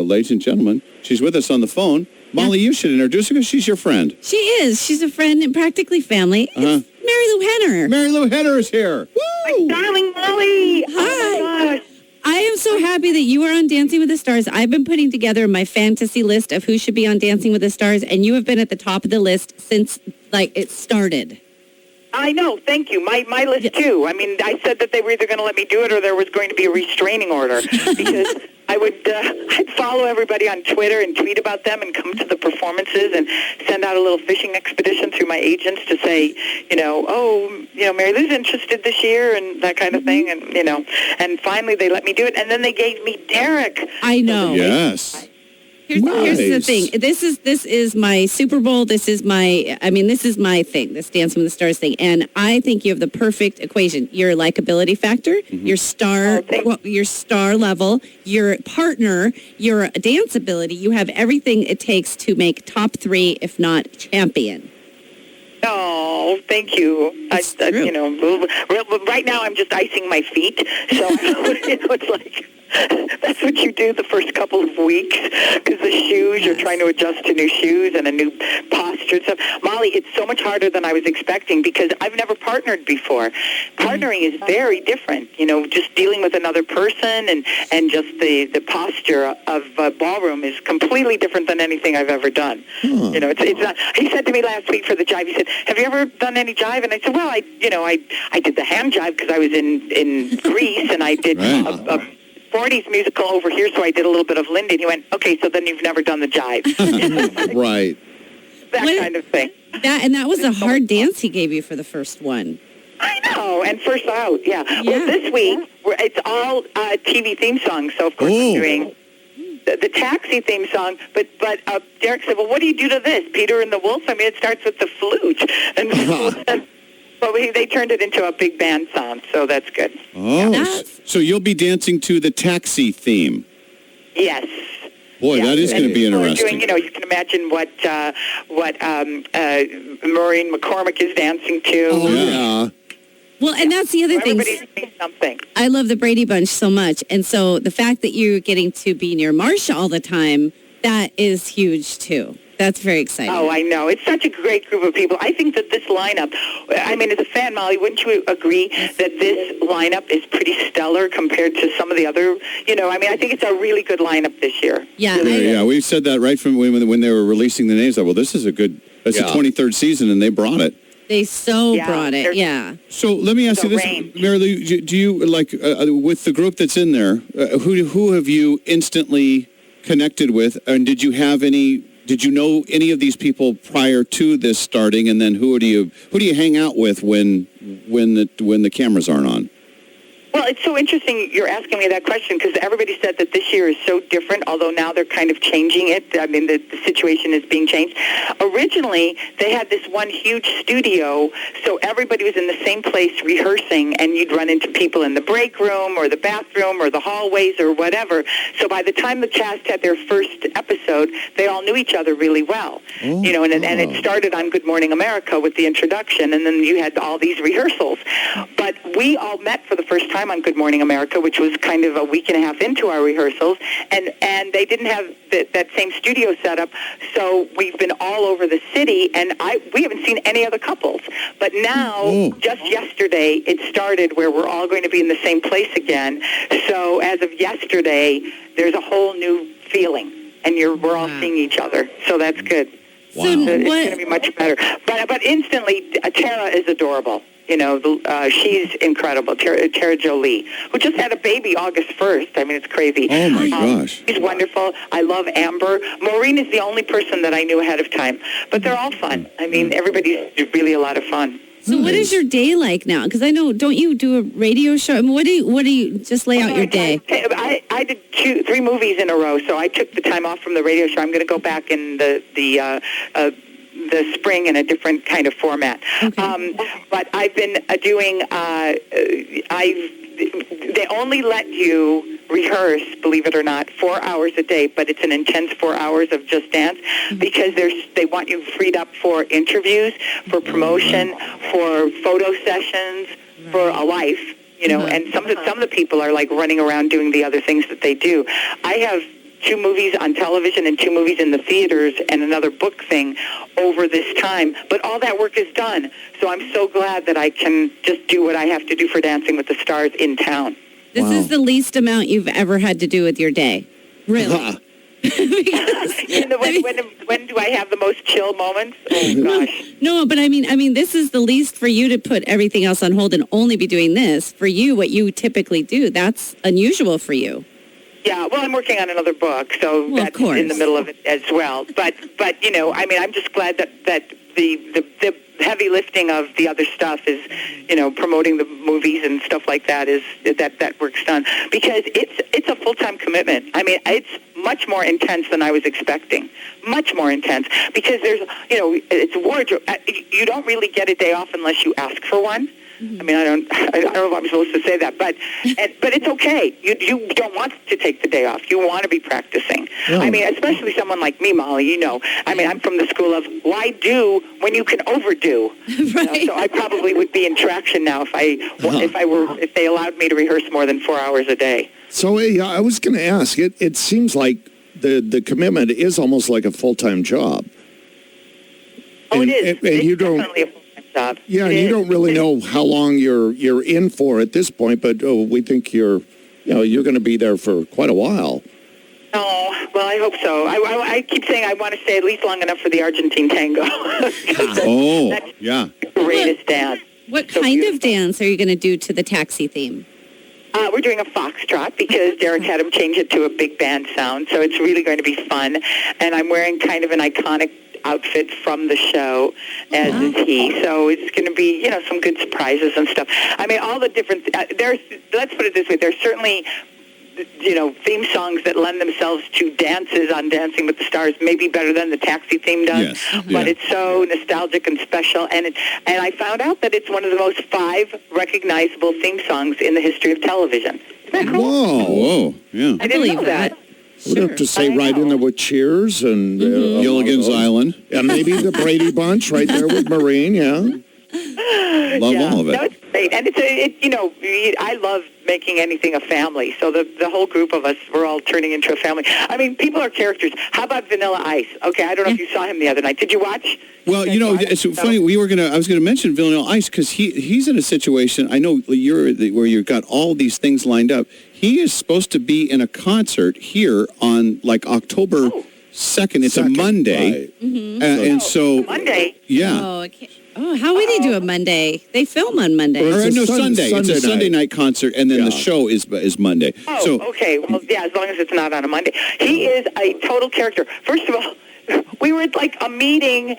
ladies and gentlemen, she's with us on the phone. Molly, you should introduce her because she's your friend. She is. She's a friend and practically family. It's Marilu Henner. Marilu Henner is here. Woo! Darling Molly. Hi. Oh, my gosh. I am so happy that you are on Dancing with the Stars. I've been putting together my fantasy list of who should be on Dancing with the Stars, and you have been at the top of the list since, it started. I know. Thank you. My list, too. I mean, I said that they were either going to let me do it or there was going to be a restraining order because I'd follow everybody on Twitter and tweet about them and come to the performances and send out a little fishing expedition through my agents to say, Mary Lou's interested this year and that kind of thing. And finally they let me do it. And then they gave me Derek. I know. Yes. Here's the thing. This is my Super Bowl. This is my thing, this Dancing with the Stars thing. And I think you have the perfect equation. Your likability factor, your star level, your partner, your dance ability. You have everything it takes to make top 3, if not champion. Oh, thank you. Right now I'm just icing my feet. So it's like... That's what you do the first couple of weeks because the shoes, you're trying to adjust to new shoes and a new posture and stuff. Molly, it's so much harder than I was expecting because I've never partnered before. Partnering is very different, just dealing with another person and just the posture of ballroom is completely different than anything I've ever done. It's not. He said to me last week for the jive, he said, have you ever done any jive? And I said, well, I did the hand jive because I was in Greece and I did a 40s musical over here, so I did a little bit of Lindy. And he went, okay, so then you've never done the jive. Right. That kind of thing. That was a hard dance he gave you for the first one. I know, and first out, yeah. Well, this week, it's all TV theme songs, so of course I'm doing the Taxi theme song, but Derek said, well, what do you do to this? Peter and the Wolf? I mean, it starts with the flute. And but they turned it into a big band sound, so that's good. Oh, so you'll be dancing to the Taxi theme. Yes. Boy, that is going to be interesting. You can imagine what Maureen McCormick is dancing to. Oh, yeah. Well, and that's the other thing. Everybody's doing something. I love the Brady Bunch so much, and so the fact that you're getting to be near Marsha all the time, that is huge, too. That's very exciting. Oh, I know. It's such a great group of people. I think that this lineup, I mean, as a fan, Molly, wouldn't you agree that this lineup is pretty stellar compared to some of the other, I think it's a really good lineup this year. Yeah. We've said that right from when they were releasing the names. Well, this is the 23rd season, and they brought it. They brought it, yeah. So let me ask you this, Marilu, do you, with the group that's in there, who have you instantly connected with, and did you know any of these people prior to this starting, and then who do you hang out with when the cameras aren't on? Well, it's so interesting you're asking me that question because everybody said that this year is so different, although now they're kind of changing it. I mean, the situation is being changed. Originally, they had this one huge studio, so everybody was in the same place rehearsing, and you'd run into people in the break room or the bathroom or the hallways or whatever. So by the time the cast had their first episode, they all knew each other really well. And it started on Good Morning America with the introduction, and then you had all these rehearsals. But we all met for the first time on Good Morning America, which was kind of a week and a half into our rehearsals, and they didn't have that same studio setup, so we've been all over the city, and we haven't seen any other couples. But now, just yesterday, it started where we're all going to be in the same place again. So as of yesterday, there's a whole new feeling, and we're all seeing each other, so that's good. Wow. So it's going to be much better. But instantly, Tara is adorable. She's incredible. Tara Jolie, who just had a baby August 1st. I mean, it's crazy. Oh, my gosh. She's wonderful. I love Amber. Maureen is the only person that I knew ahead of time. But they're all fun. I mean, everybody's really a lot of fun. So what is your day like now? Because I know, don't you do a radio show? I mean, what do you just lay out your day? I did 3 movies in a row, so I took the time off from the radio show. I'm going to go back in the spring in a different kind of format. Okay. But I've been doing, they only let you rehearse, believe it or not, 4 hours a day, but it's an intense 4 hours of just dance because they want you freed up for interviews, for promotion, for photo sessions, for a life, and some of the people are like running around doing the other things that they do. I have 2 movies on television and 2 movies in the theaters and another book thing over this time. But all that work is done. So I'm so glad that I can just do what I have to do for Dancing with the Stars in town. This is the least amount you've ever had to do with your day. Really? When do I have the most chill moments? Oh, gosh. No, but I mean, this is the least for you to put everything else on hold and only be doing this. For you, what you typically do, that's unusual for you. Yeah, well, I'm working on another book, so that's in the middle of it as well. But you know, I mean, I'm just glad that the heavy lifting of the other stuff is, you know, promoting the movies and stuff like that is that work's done, because it's a full-time commitment. I mean, it's much more intense than I was expecting. Much more intense, because there's, you know, it's wardrobe. You don't really get a day off unless you ask for one. I mean, I don't know if I'm supposed to say that, but it's okay. You don't want to take the day off. You want to be practicing. Oh. I mean, especially someone like me, Molly. You know, I mean, I'm from the school of why do when you can overdo. Right. You know, so I probably would be in traction now if they allowed me to rehearse more than 4 hours a day. So I was going to ask. It seems like the commitment is almost like a full-time job. Oh, it is. And you don't. Definitely a full-time job. Yeah, and you don't really know how long you're in for at this point, but we think you're going to be there for quite a while. Oh, well, I hope so. I keep saying I want to stay at least long enough for the Argentine tango. That's the greatest dance. What kind of dance are you going to do to the taxi theme? We're doing a foxtrot because Derek had him change it to a big band sound, so it's really going to be fun. And I'm wearing kind of an iconic outfit from the show, as is he. So it's going to be, you know, some good surprises and stuff. I mean, all the different, let's put it this way, there's certainly, you know, theme songs that lend themselves to dances on Dancing with the Stars, maybe better than the taxi theme does. Yes. But it's so nostalgic and special. And I found out that it's one of the most 5 recognizable theme songs in the history of television. Isn't that cool? Whoa. Yeah. I didn't know that. We'd have to say right in there with Cheers and Gilligan's Island. Yeah, maybe the Brady Bunch right there with Maureen. Yeah, love all of it. No, it's great, and you know, I love making anything a family. So the whole group of us, we're all turning into a family. I mean, people are characters. How about Vanilla Ice? Okay, I don't know if you saw him the other night. Did you watch? Well, you know, it's funny. I was going to mention Vanilla Ice because he's in a situation. I know where you've got all these things lined up. He is supposed to be in a concert here on like October 2nd. It's a Monday, right. And so Monday. Yeah. Oh, how would he do a Monday? They film on Monday. Or no, Sunday. It's a Sunday night concert, and then the show is Monday. Oh, so, okay. Well, yeah, as long as it's not on a Monday. He is a total character. First of all, we were at like a meeting,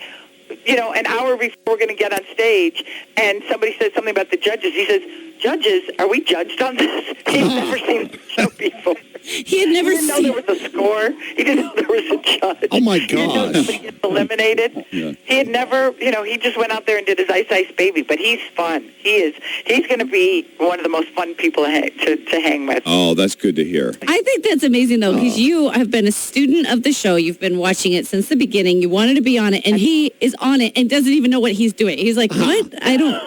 you know, an hour before we're going to get on stage, and somebody said something about the judges. He says, "Judges, are we judged on this?" He's never seen the show before. He had never He didn't know there was a score. He didn't know there was a judge. Oh, my He didn't know gosh. somebody gets eliminated. Yeah. He had never, you know, he just went out there and did his Ice Ice Baby. But he's fun. He's going to be one of the most fun people to hang with. oh, that's good to hear. I think that's amazing, though, because you have been a student of the show. You've been watching it since the beginning. You wanted to be on it, and he is on it and doesn't even know what he's doing. He's like, what? I don't...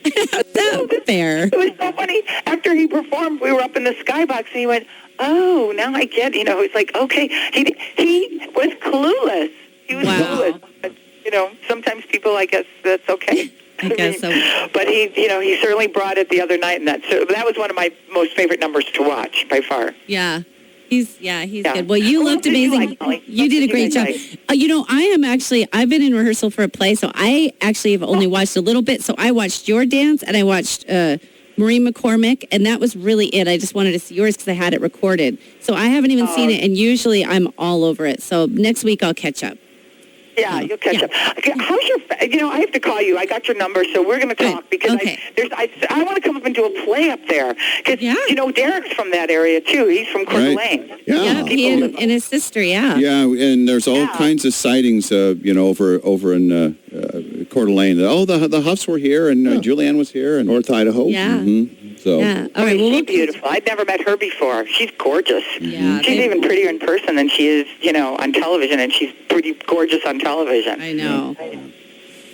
How's that fair? It was so funny. After he performed, we were up in the skybox, and he went, "Oh, now I get." You know, it's like, okay, he was clueless. He was clueless. But, you know, sometimes people, I guess, that's okay. I guess so. But he certainly brought it the other night, and that was one of my most favorite numbers to watch by far. Yeah. He's good. Well, you looked amazing. You did a great job. You know, I've been in rehearsal for a play, so I actually have only watched a little bit. So I watched your dance, and I watched Maureen McCormick, and that was really it. I just wanted to see yours because I had it recorded. So I haven't even seen it, and usually I'm all over it. So next week I'll catch up. Yeah, you'll catch up. Okay, how's your? I have to call you. I got your number, so we're going to talk because I want to come up and do a play up there because you know Derek's from that area too. He's from Coeur d'Alene. Yeah, he and his sister. Yeah. Yeah, and there's all kinds of sightings. You know, over in Coeur d'Alene. Oh, the Houghs were here, and Julianne was here, and North Idaho. Yeah. Mm-hmm. So. Yeah. All right. Well, she's beautiful. I'd never met her before. She's gorgeous. Yeah. She's even prettier in person than she is, you know, on television, and she's pretty gorgeous on television. I know.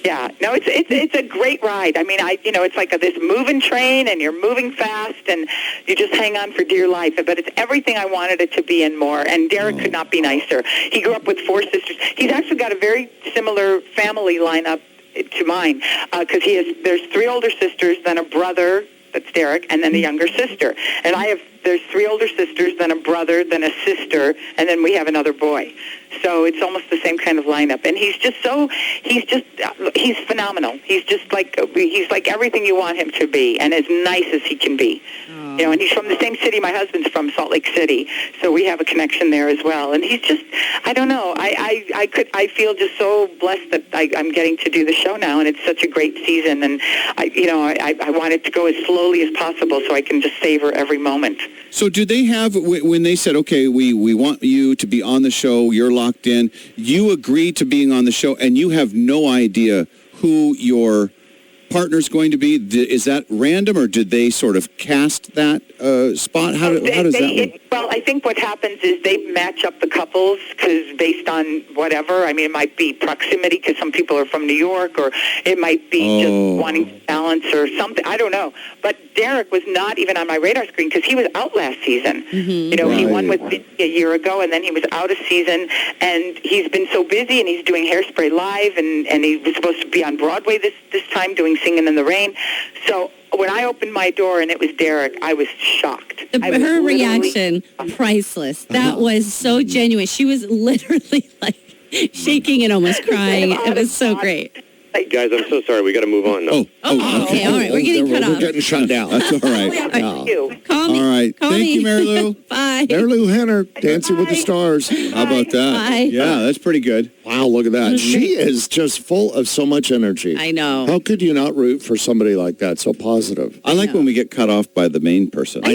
Yeah, no, it's a great ride. I mean, it's like this moving train, and you're moving fast, and you just hang on for dear life. But it's everything I wanted it to be and more. And Derek could not be nicer. He grew up with 4 sisters. He's actually got a very similar family lineup to mine because there's 3 older sisters, then a brother. That's Derek, and then a younger sister. And there's 3 older sisters, then a brother, then a sister, and then we have another boy. So it's almost the same kind of lineup. And he's phenomenal. He's like everything you want him to be, and as nice as he can be. You know, and he's from the same city. My husband's from Salt Lake City, so we have a connection there as well. And he's just, I don't know, I feel just so blessed that I'm getting to do the show now, and it's such a great season. And I want it to go as slowly as possible so I can just savor every moment. So do they have, when they said, okay, we want you to be on the show, you're locked in, you agree to being on the show, and you have no idea who your partner's going to be? Is that random, or did they sort of cast that spot? How does that work? Well, I think what happens is they match up the couples because based on whatever. I mean, it might be proximity because some people are from New York, or it might be just wanting balance or something. I don't know. But Derek was not even on my radar screen because he was out last season. Mm-hmm. You know, he won with me a year ago, and then he was out a season, and he's been so busy, and he's doing Hairspray Live, and he was supposed to be on Broadway this time doing Singing in the Rain. So when I opened my door and it was Derek, I was shocked. Her reaction, priceless. That was so genuine. She was literally like shaking and almost crying. It was so great. Guys, I'm so sorry. We got to move on now. Okay, all right. We're getting cut off. We're getting shut down. That's all right. Thank you. Call me. All right. Call Thank me. you, Marilu. Bye. Marilu Henner, Dancing with the Stars. How about that? Bye. Yeah, that's pretty good. Wow, look at that. She is just full of so much energy. I know. How could you not root for somebody like that, so positive? I like when we get cut off by the main person. I know.